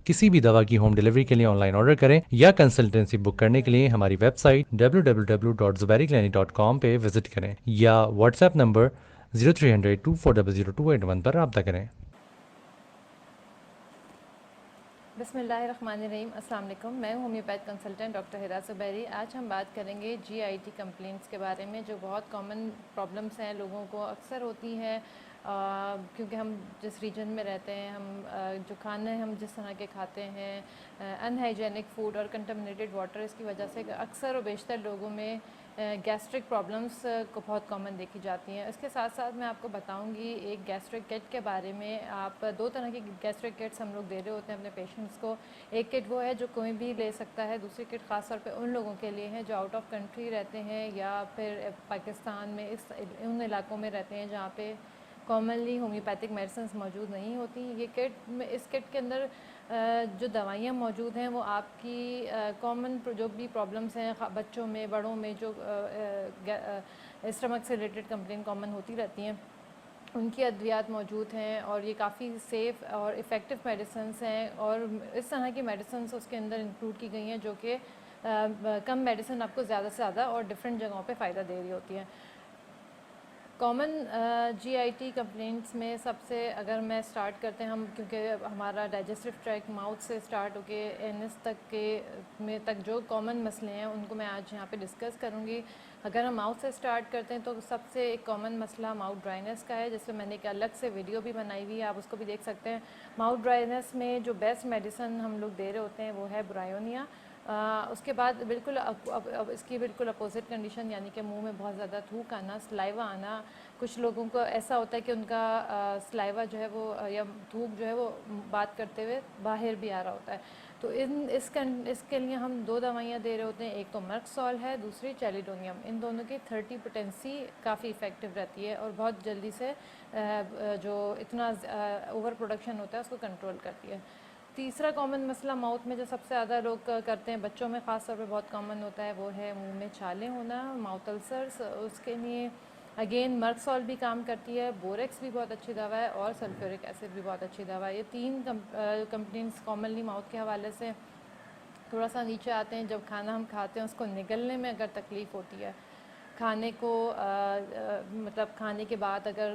کسی بھی دوا کی ہوم ڈلیوری کے لیے آن لائن آرڈر کریں یا کنسلٹنسی بک کرنے کے لیے ہماری ویب سائٹ www.zubairiclinic.com پہ وزٹ کریں یا واٹس ایپ نمبر 030024000281 پر رابطہ کریں۔ بسم اللہ الرحمن الرحیم، السلام علیکم۔ میں ہوں ہومیوپیتھ کنسلٹنٹ ڈاکٹر ہیرا زبیری۔ آج ہم بات کریں گے جی آئی ٹی کمپلینٹس کے بارے میں، جو بہت کامن پرابلمس ہیں، لوگوں کو اکثر ہوتی ہیں کیونکہ ہم جس ریجن میں رہتے ہیں، ہم جو کھانے ہم جس طرح کے کھاتے ہیں، ان ہائیجینک فوڈ اور کنٹامنیٹڈ واٹر، اس کی وجہ سے اکثر و بیشتر لوگوں میں گیسٹرک پرابلمس کو بہت کامن دیکھی جاتی ہیں۔ اس کے ساتھ ساتھ میں آپ کو بتاؤں گی ایک گیسٹرک کٹ کے بارے میں۔ آپ دو طرح کی گیسٹرک کٹس ہم لوگ دے رہے ہوتے ہیں اپنے پیشنٹس کو۔ ایک کٹ وہ ہے جو کوئی بھی لے سکتا ہے، دوسری کٹ خاص طور پہ ان لوگوں کے لیے ہے جو آؤٹ آف کنٹری رہتے ہیں یا پھر پاکستان میں ان علاقوں میں رہتے ہیں جہاں پہ کامنلی ہومیوپیتھک میڈیسنس موجود نہیں ہوتی۔ یہ کٹ میں، اس کٹ کے اندر جو دوائیاں موجود ہیں وہ آپ کی کامن جو بھی پرابلمس ہیں بچوں میں، بڑوں میں، جو اسٹمک سے ریلیٹڈ کمپلین کامن ہوتی رہتی ہیں، ان کی ادویات موجود ہیں، اور یہ کافی سیف اور افیکٹو میڈیسنس ہیں، اور اس طرح کی میڈیسنس اس کے اندر انکلوڈ کی گئی ہیں جو کہ کم میڈیسن آپ کو زیادہ سے زیادہ اور ڈفرینٹ جگہوں پہ فائدہ دے رہی ہوتی ہیں۔ Common G I T complaints میں سب سے اگر میں اسٹارٹ کرتے ہیں ہم، کیونکہ ہمارا ڈائجسٹو ٹریک ماؤتھ سے اسٹارٹ ہو کے اینس تک تک جو کامن مسئلے ہیں ان کو میں آج یہاں پہ ڈسکس کروں گی۔ اگر ہم ماؤتھ سے اسٹارٹ کرتے ہیں تو سب سے ایک کامن مسئلہ ماؤتھ ڈرائنس کا ہے، جس میں میں نے ایک الگ سے ویڈیو بھی بنائی ہوئی ہے، آپ اس کو بھی دیکھ سکتے ہیں۔ ماؤتھ ڈرائنس میں جو بیسٹ میڈیسن ہم لوگ دے رہے ہوتے ہیں وہ ہے برایونیا۔ اس کے بعد بالکل اس کی بالکل اپوزٹ کنڈیشن، یعنی کہ منہ میں بہت زیادہ تھوک آنا، سلائیوا آنا۔ کچھ لوگوں کو ایسا ہوتا ہے کہ ان کا سلائیوا جو ہے وہ یا تھوک جو ہے وہ بات کرتے ہوئے باہر بھی آ رہا ہوتا ہے۔ تو اس کے لیے ہم دو دوائیاں دے رہے ہوتے ہیں، ایک تو مرکسول ہے، دوسری چیلیڈونیم۔ ان دونوں کی 30 پوٹینسی کافی افیکٹو رہتی ہے اور بہت جلدی سے جو اتنا اوور پروڈکشن ہوتا ہے اس کو کنٹرول کرتی ہے۔ تیسرا کامن مسئلہ ماؤتھ میں جو سب سے زیادہ لوگ کرتے ہیں، بچوں میں خاص طور پہ بہت کامن ہوتا ہے، وہ ہے منہ میں چھالے ہونا، ماؤتھ السرس۔ اس کے لیے اگین مرکسول بھی کام کرتی ہے، بوریکس بھی بہت اچھی دوا ہے، اور سلفیورک ایسڈ بھی بہت اچھی دوا ہے۔ یہ تین کمپلینٹس کامنلی ماؤتھ کے حوالے سے۔ تھوڑا سا نیچے آتے ہیں، جب کھانا ہم کھاتے ہیں اس کو نگلنے میں اگر تکلیف ہوتی ہے، کھانے کو مطلب کھانے کے بعد اگر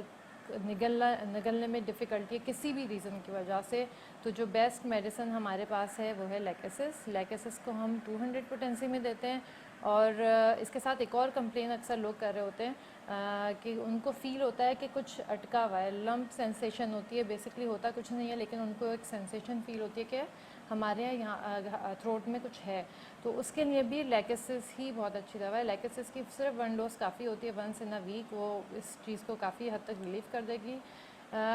نگلنے میں ڈیفیکلٹی ہے کسی بھی ریزن کی وجہ سے، تو جو بیسٹ میڈیسن ہمارے پاس ہے وہ ہے لیکسس۔ لیکسس کو ہم 200 پوٹینسی میں دیتے ہیں، اور اس کے ساتھ ایک اور کمپلین اکثر لوگ کر رہے ہوتے ہیں کہ ان کو فیل ہوتا ہے کہ کچھ اٹکا ہوا ہے، لمپ سینسیشن ہوتی ہے، بیسکلی ہوتا کچھ نہیں ہے لیکن ان کو ایک سینسیشن فیل ہوتی ہے کہ ہمارے یہاں تھروٹ میں کچھ ہے۔ تو اس کے لیے بھی لیکسس ہی بہت اچھی دوا ہے۔ لیکسس کی صرف 1 ڈوز کافی ہوتی ہے، ونس ان اے ویک، وہ اس چیز کو کافی حد تک ریلیف کر دے گی۔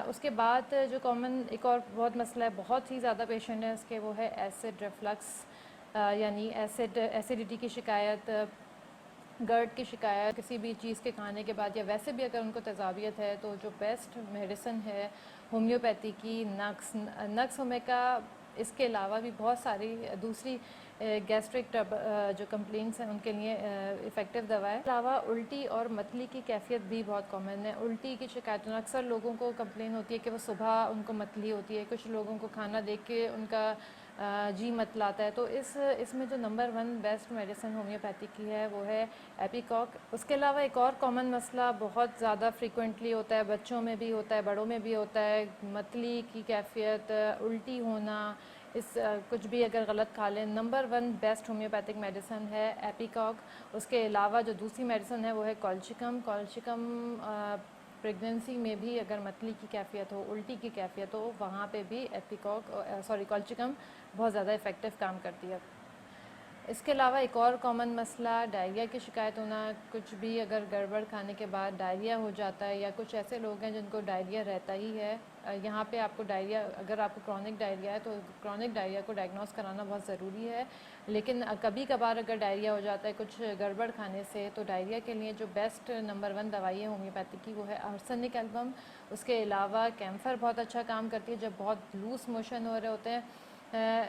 اس کے بعد جو کامن ایک اور بہت مسئلہ ہے، بہت ہی زیادہ پیشنٹ ہیں اس کے، وہ ہے ایسڈ ریفلکس، یعنی ایسیڈیٹی کی شکایت، گرڈ کی شکایت کسی بھی چیز کے کھانے کے بعد، یا ویسے بھی اگر ان کو تذابیت ہے تو جو بیسٹ میڈیسن ہے ہومیوپیتھی کی نکس ہومیکا۔ اس کے علاوہ بھی بہت ساری دوسری گیسٹرک جو کمپلینٹس ہیں ان کے لیے افیکٹو دوا ہے۔ اس کے علاوہ الٹی اور متلی کی کیفیت بھی بہت کامن ہے۔ الٹی کی شکایت اکثر لوگوں کو کمپلین ہوتی ہے کہ وہ صبح ان کو متلی ہوتی ہے، کچھ لوگوں کو کھانا دیکھ کے ان کا جی متلاتا ہے۔ تو اس میں جو نمبر 1 بیسٹ میڈیسن ہومیوپیتھی کی ہے وہ ہے ایپیکاک۔ اس کے علاوہ ایک اور کامن مسئلہ بہت زیادہ فریکوینٹلی ہوتا ہے، بچوں میں بھی ہوتا ہے، بڑوں میں بھی ہوتا ہے، متلی کی کیفیت، الٹی ہونا، کچھ بھی اگر غلط کھا لیں۔ نمبر 1 بیسٹ ہومیوپیتھک میڈیسن ہے ایپیکاک۔ اس کے علاوہ جو دوسری میڈیسن ہے وہ ہے کالچیکم۔ پریگننسی میں بھی اگر متلی کی کیفیت ہو، الٹی کی کیفیت ہو، وہاں پہ بھی کالچیکم بہت زیادہ افیکٹو کام کرتی ہے۔ اس کے علاوہ ایک اور کامن مسئلہ ڈائریا کی شکایت ہونا، کچھ بھی اگر گڑبڑ کھانے کے بعد ڈائریا ہو جاتا ہے، یا کچھ ایسے لوگ ہیں جن کو ڈائریا رہتا ہی ہے۔ یہاں پہ آپ کو ڈائریا، اگر آپ کو کرونک ڈائریا ہے تو کرونک ڈائریا کو ڈائگنوز کرانا بہت ضروری ہے، لیکن کبھی کبھار اگر ڈائریا ہو جاتا ہے کچھ گڑبڑ کھانے سے، تو ڈائریا کے لیے جو بیسٹ نمبر 1 دوائی ہے ہومیوپیتھی کی وہ ہے آرسینک ایلبم۔ اس کے علاوہ کیمفر بہت اچھا کام کرتی ہے جب بہت لوز موشن ہو رہے ہوتے ہیں۔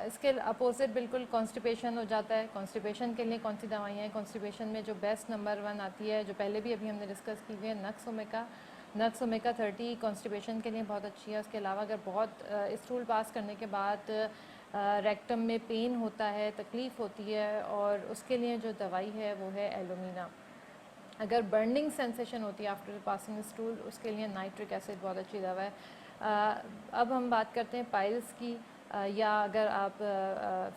اس کے اپوزٹ بالکل کانسٹیپیشن ہو جاتا ہے۔ کانسٹیپیشن کے لیے کون سی دوائیاں ہیں؟ کانسٹیپیشن میں جو بیسٹ نمبر 1 آتی ہے، جو پہلے بھی ابھی ہم نے ڈسکس کی ہوئی ہے، نکس اومیکا 30 کانسٹیپیشن کے لیے بہت اچھی ہے۔ اس کے علاوہ اگر بہت اسٹول پاس کرنے کے بعد ریکٹم میں پین ہوتا ہے، تکلیف ہوتی ہے، اور اس کے لیے جو دوائی ہے وہ ہے ایلومینا۔ اگر برننگ سینسیشن ہوتی ہے آفٹر پاسنگ اسٹول، اس کے لیے نائٹرک ایسڈ بہت اچھی دوا ہے۔ اب ہم بات کرتے ہیں پائلس کی، یا اگر آپ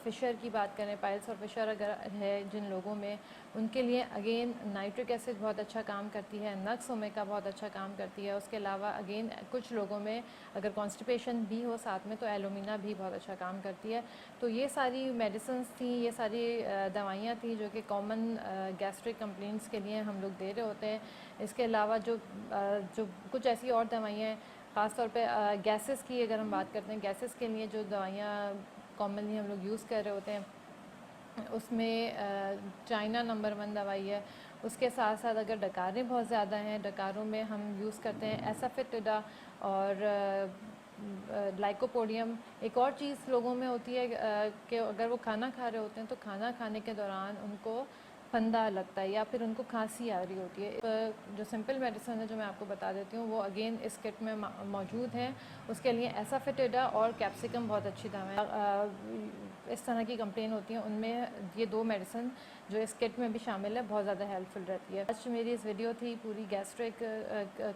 فشر کی بات کریں، پائلس اور فشر اگر ہے جن لوگوں میں، ان کے لیے اگین نائٹرک ایسڈ بہت اچھا کام کرتی ہے، نکس اومیگا بہت اچھا کام کرتی ہے۔ اس کے علاوہ اگین کچھ لوگوں میں اگر کانسٹیپیشن بھی ہو ساتھ میں تو ایلومینا بھی بہت اچھا کام کرتی ہے۔ تو یہ ساری میڈیسنس تھیں، یہ ساری دوائیاں تھیں جو کہ کامن گیسٹرک کمپلینٹس کے لیے ہم لوگ دے رہے ہوتے ہیں۔ اس کے علاوہ جو کچھ ایسی اور دوائیاں ہیں، خاص طور پہ گیسز کی اگر ہم بات کرتے ہیں، گیسز کے لیے جو دوائیاں کامنلی ہم لوگ یوز کر رہے ہوتے ہیں، اس میں چائنا نمبر 1 دوائی ہے۔ اس کے ساتھ ساتھ اگر ڈکاریں بہت زیادہ ہیں، ڈکاروں میں ہم یوز کرتے ہیں ایسافیٹیڈا اور لائکوپوڈیم۔ ایک اور چیز لوگوں میں ہوتی ہے کہ اگر وہ کھانا کھا رہے ہوتے ہیں تو کھانا کھانے کے دوران ان کو پھندا لگتا ہے یا پھر ان کو کھانسی آ رہی ہوتی ہے۔ جو سمپل میڈیسن ہے جو میں آپ کو بتا دیتی ہوں، وہ اگین اس کٹ میں موجود ہیں۔ اس کے لیے ایسافیٹیڈا اور کیپسیکم بہت اچھی دوائیں اس طرح کی کمپلین ہوتی ہیں، ان میں یہ 2 میڈیسن جو اس کٹ میں بھی شامل ہے بہت زیادہ ہیلپ فل رہتی ہے۔ آج میری اس ویڈیو تھی پوری گیسٹرک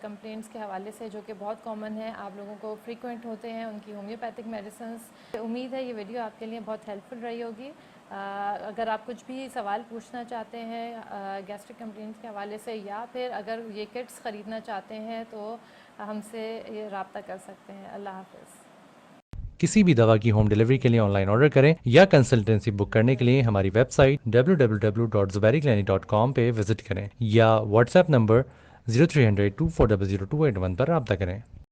کمپلینٹس کے حوالے سے، جو کہ بہت کامن ہے، آپ لوگوں کو فریکوینٹ ہوتے ہیں ان کی ہومیوپیتھک میڈیسنس۔ امید ہے یہ ویڈیو آپ کے لیے بہت ہیلپ فل رہی ہوگی۔ اگر آپ کچھ بھی سوال پوچھنا چاہتے ہیں گیسٹرک کمپلینٹس کے حوالے سے، یا پھر اگر یہ کٹس خریدنا چاہتے ہیں تو ہم سے یہ رابطہ کر سکتے ہیں۔ اللہ حافظ۔ کسی بھی دوا کی ہوم ڈلیوری کے لیے آن لائن آرڈر کریں یا کنسلٹنسی بک کرنے کے لیے ہماری ویب سائٹ www.zubairiclinic.com پہ وزٹ کریں یا واٹس ایپ نمبر 0300 2400 281 پر رابطہ کریں۔